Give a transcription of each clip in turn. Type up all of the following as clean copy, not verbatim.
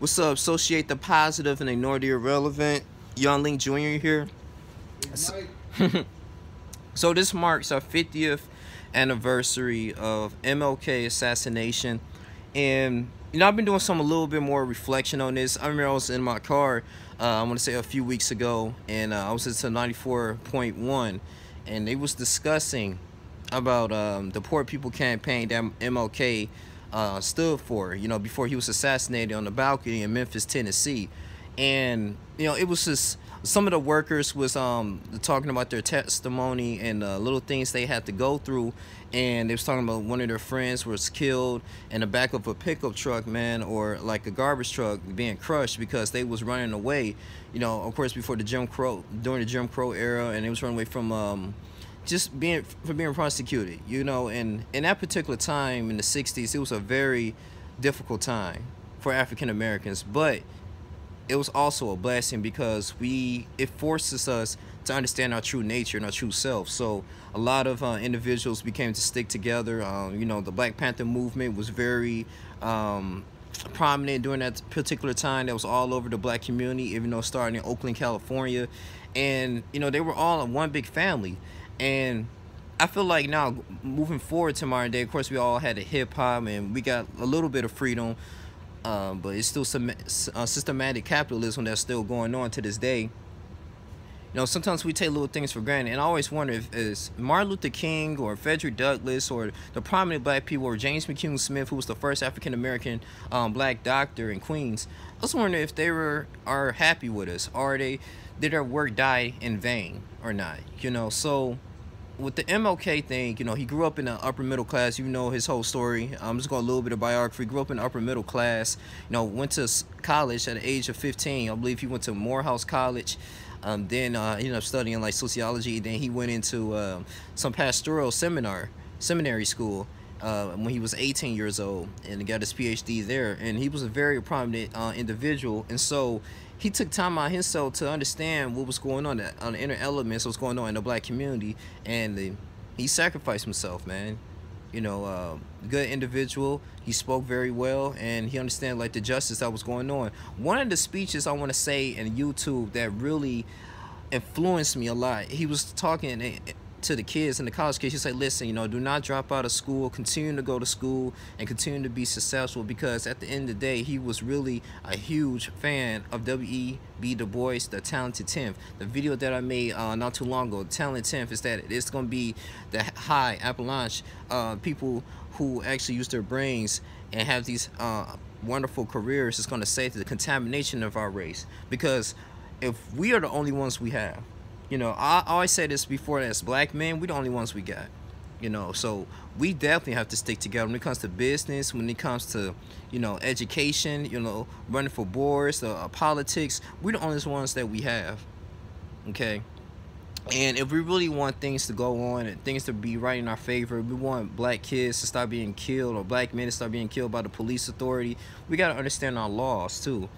What's up? Associate the positive and ignore the irrelevant. Young Link Jr. here. So this marks our 50th anniversary of MLK assassination. And, I've been doing a little bit more reflection on this. I remember I was in my car, I want to say a few weeks ago, and I was listening to 94.1, and they was discussing about the Poor People campaign that MLK stood for, before he was assassinated on the balcony in Memphis, Tennessee. And, it was just some of the workers was talking about their testimony and little things they had to go through. And they was talking about one of their friends was killed in the back of a pickup truck, man, or like a garbage truck being crushed because they was running away, of course, before during the Jim Crow era, and they was running away from just being prosecuted, and in that particular time in the 60s, it was a very difficult time for African Americans, but it was also a blessing because it forces us to understand our true nature and our true self. So a lot of individuals became to stick together. The Black Panther movement was very prominent during that particular time. That was all over the black community, even though starting in Oakland, California, and they were all one big family. And I feel like now, moving forward to modern day, of course, we all had the hip-hop and we got a little bit of freedom, but it's still some systematic capitalism that's still going on to this day. Sometimes we take little things for granted, and I always wonder if it's Martin Luther King or Frederick Douglass or the prominent black people, or James McCune Smith, who was the first African-American black doctor in Queens. I was wondering if they are happy with us, or did their work die in vain or not, So with the MLK thing, he grew up in the upper middle class. His whole story. I'm just going a little bit of biography. He grew up in the upper middle class. Went to college at the age of 15. I believe he went to Morehouse College. Then he ended up studying like sociology. Then he went into some pastoral seminary school when he was 18 years old, and got his PhD there. And he was a very prominent individual, and so he took time out himself to understand what was going on the inner elements, what's going on in the black community, and he sacrificed himself, man. Good individual. He spoke very well, and he understand like the justice that was going on. One of the speeches I want to say in YouTube that really influenced me a lot, he was talking to the kids and the college kids. He said, listen, do not drop out of school, continue to go to school and continue to be successful, because at the end of the day, he was really a huge fan of W.E.B. Du Bois, the Talented 10th. The video that I made not too long ago, the Talented 10th, is that it's going to be the high avalanche people who actually use their brains and have these wonderful careers. It's going to save the contamination of our race, because if we are the only ones we have, I always say this before, as black men, we the only ones we got, so we definitely have to stick together when it comes to business, when it comes to, education, running for boards, politics. We're the only ones that we have, okay? And if we really want things to go on and things to be right in our favor, we want black kids to stop being killed, or black men to start being killed by the police authority, we got to understand our laws too.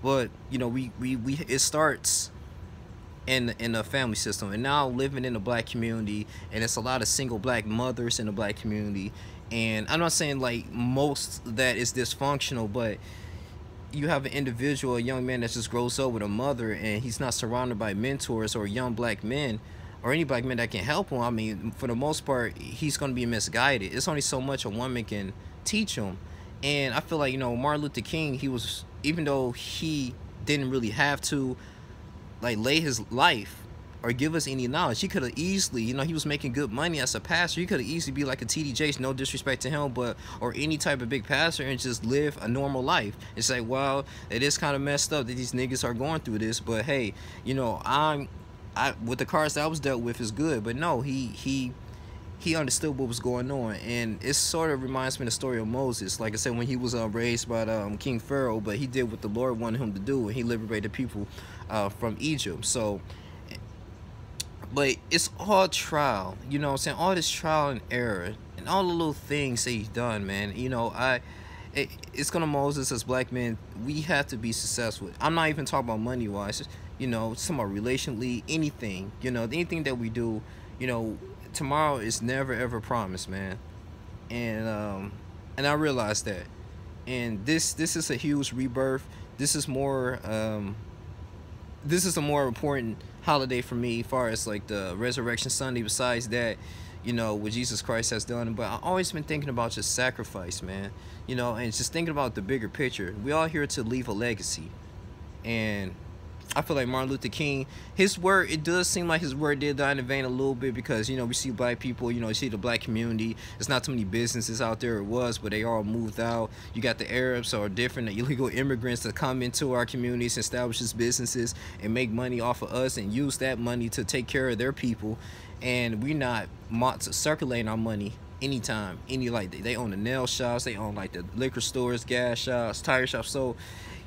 But, it starts in the family system, and now living in the black community, and it's a lot of single black mothers in the black community. And I'm not saying like most that is dysfunctional, but you have an individual, a young man that just grows up with a mother, and he's not surrounded by mentors or young black men or any black men that can help him. I mean, for the most part, he's going to be misguided. It's only so much a woman can teach him. And I feel like, Martin Luther King, he was, even though he didn't really have to like lay his life or give us any knowledge, he could have easily, he was making good money as a pastor. He could have easily be like a T.D. Jakes, no disrespect to him, or any type of big pastor, and just live a normal life. It's like, well, it is kind of messed up that these niggas are going through this, but hey, I with the cards that I was dealt with is good. But no, he understood what was going on, and it sort of reminds me of the story of Moses. Like I said, when he was raised by King Pharaoh, but he did what the Lord wanted him to do, and he liberated people from Egypt. So, but it's all trial, what I'm saying? All this trial and error, and all the little things that he's done, man. It's gonna Moses, as black men, we have to be successful. I'm not even talking about money wise, it's talking about relationally, anything, anything that we do, tomorrow is never ever promised, man. And I realized that. and this is a huge rebirth. This is more this is a more important holiday for me, as far as like the Resurrection Sunday. Besides that, you know, what Jesus Christ has done. But I've always been thinking about just sacrifice, man. You know, and just thinking about the bigger picture. We all here to leave a legacy, and I feel like Martin Luther King, his word, it does seem like his word did die in the vein a little bit, because, you know, we see black people, you know, you see the black community. There's not too many businesses out there. It was, but they all moved out. You got the Arabs or different illegal immigrants that come into our communities, establishes businesses, and make money off of us and use that money to take care of their people. And we're not circulating our money anytime. Like they own the nail shops, they own like the liquor stores, gas shops, tire shops. So,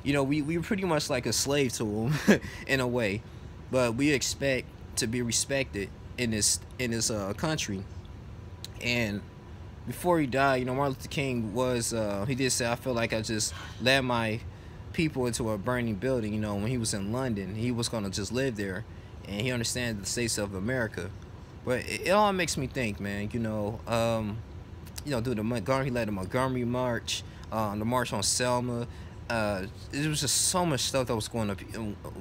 you know, we were pretty much like a slave to them in a way, but we expect to be respected in this country. And before he died, you know, Martin Luther King was he did say, I feel like I just led my people into a burning building. You know, when he was in London, he was gonna just live there, and he understands the states of America. But it all makes me think, man. You know, dude, he led the Montgomery March, the March on Selma. It was just so much stuff that was going up.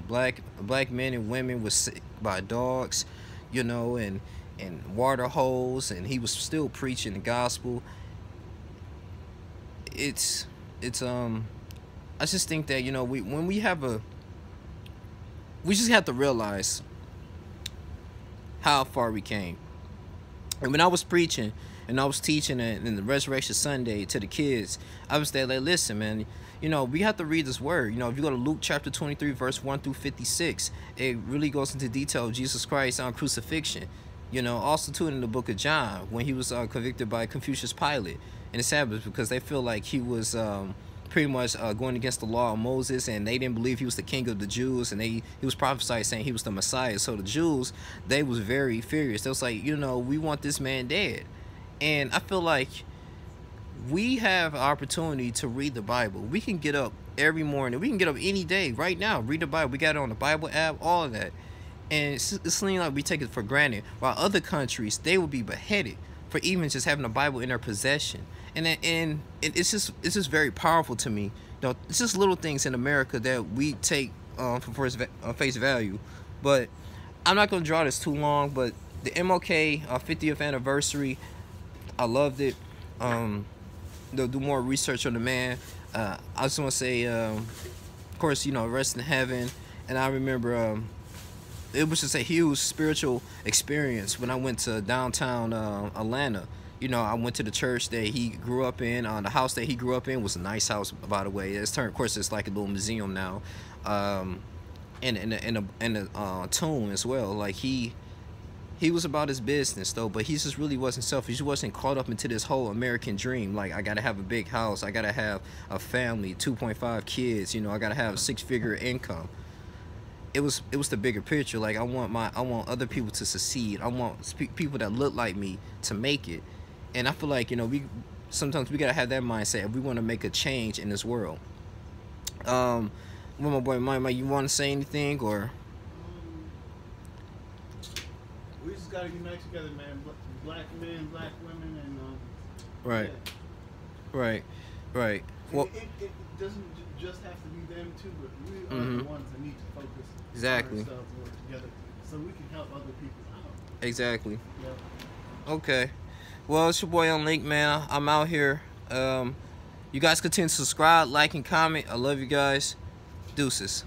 Black men and women was sick by dogs, you know, and water holes, and he was still preaching the gospel. It's I just think that, you know, we just have to realize how far we came. And when I was preaching and I was teaching in the Resurrection Sunday to the kids, I was there like, listen, man, you know, we have to read this word. You know, if you go to Luke chapter 23, verse 1 through 56, it really goes into detail of Jesus Christ on crucifixion. You know, also too in the book of John, when he was convicted by Confucius Pilate in the Sabbath, because they feel like he was pretty much going against the law of Moses, and they didn't believe he was the king of the Jews, and he was prophesied saying he was the Messiah. So the Jews, they was very furious. They was like, you know, we want this man dead. And I feel like we have an opportunity to read the Bible. We can get up every morning. We can get up any day right now, read the Bible. We got it on the Bible app, all of that. And it's seeming like we take it for granted. While other countries, they would be beheaded for even just having the Bible in their possession. And it's just very powerful to me. You know, it's just little things in America that we take for face value. But I'm not going to draw this too long. But the MLK 50th anniversary, I loved it. They'll do more research on the man. I just want to say, of course, you know, rest in heaven. And I remember it was just a huge spiritual experience when I went to downtown Atlanta. You know, I went to the church that he grew up in. The house that he grew up in was a nice house, by the way. It's turned, of course, it's like a little museum now, and a tomb as well. Like he was about his business though, but he just really wasn't selfish. He wasn't caught up into this whole American dream. Like, I gotta have a big house, I gotta have a family, 2.5 kids. You know, I gotta have a 6-figure income. It was the bigger picture. Like, I want other people to succeed. I want people that look like me to make it. And I feel like, you know, sometimes we gotta have that mindset if we want to make a change in this world. Well, my boy Mike, you want to say anything, or? We just gotta unite together, man. Black men, black women, and right, yeah. right. Well, it doesn't just have to be them too, but we are the ones that need to focus exactly on ourselves and work together so we can help other people out. Exactly. Yeah. Okay. Well, it's your boy on Link, man. I'm out here. You guys continue to subscribe, like, and comment. I love you guys. Deuces.